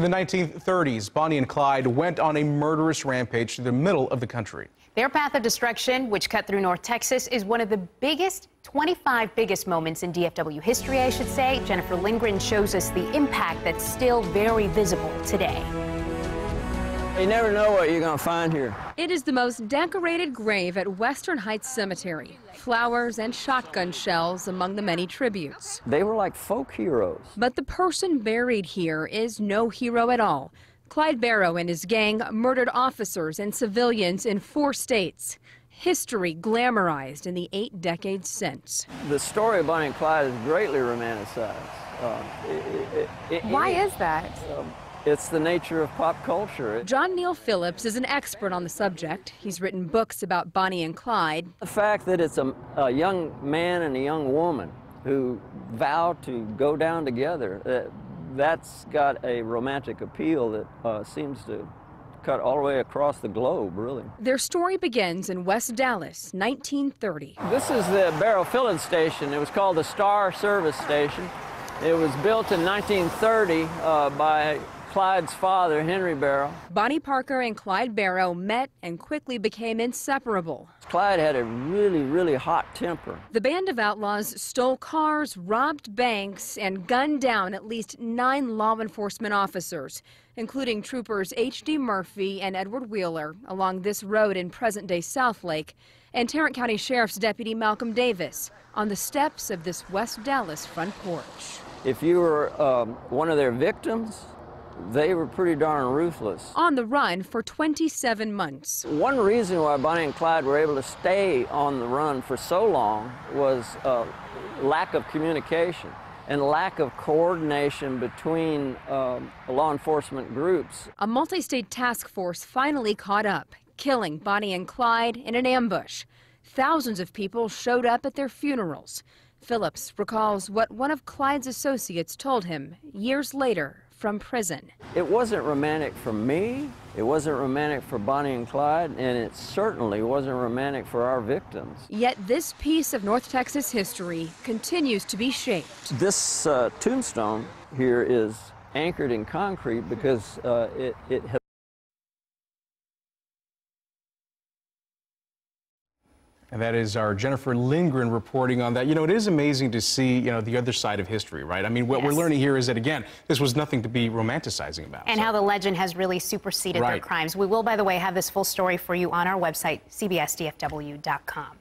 In the 1930s, Bonnie and Clyde went on a murderous rampage through the middle of the country. Their path of destruction, which cut through North Texas, is one of the 25 biggest moments in DFW history, I should say. Jennifer Lindgren shows us the impact that's still very visible today. You never know what you're going to find here. It is the most decorated grave at Western Heights Cemetery. Flowers and shotgun shells among the many tributes. They were like folk heroes. But the person buried here is no hero at all. Clyde Barrow and his gang murdered officers and civilians in 4 states. History glamorized in the 8 decades since. The story of Bonnie and Clyde is greatly romanticized. Why is that? It's the nature of pop culture. John Neal Phillips is an expert on the subject. He's written books about Bonnie and Clyde. The fact that it's a young man and a young woman who vow to go down together, that's got a romantic appeal that seems to cut all the way across the globe, really. Their story begins in West Dallas, 1930. This is the Barrow filling station. It was called the Star Service Station. It was built in 1930 by Clyde's father, Henry Barrow. Bonnie Parker and Clyde Barrow met and quickly became inseparable. Clyde had a really hot temper. The band of outlaws stole cars, robbed banks, and gunned down at least 9 law enforcement officers, including troopers H.D. Murphy and Edward Wheeler along this road in present-day Southlake, and Tarrant County Sheriff's Deputy Malcolm Davis on the steps of this West Dallas front porch. If you were one of their victims, they were pretty darn ruthless. On the run for 27 months. One reason why Bonnie and Clyde were able to stay on the run for so long was lack of communication and lack of coordination between law enforcement groups. A multi-state task force finally caught up, killing Bonnie and Clyde in an ambush. Thousands of people showed up at their funerals. Phillips recalls what one of Clyde's associates told him years later from prison. It wasn't romantic for me, it wasn't romantic for Bonnie and Clyde, and it certainly wasn't romantic for our victims. Yet this piece of North Texas history continues to be shaped. This tombstone here is anchored in concrete because it has And that is our Jennifer Lindgren reporting on that. You know, it is amazing to see, the other side of history, right? I mean, what we're learning here is that, again, this was nothing to be romanticizing about. And how the legend has really superseded their crimes. We will, by the way, have this full story for you on our website, cbsdfw.com.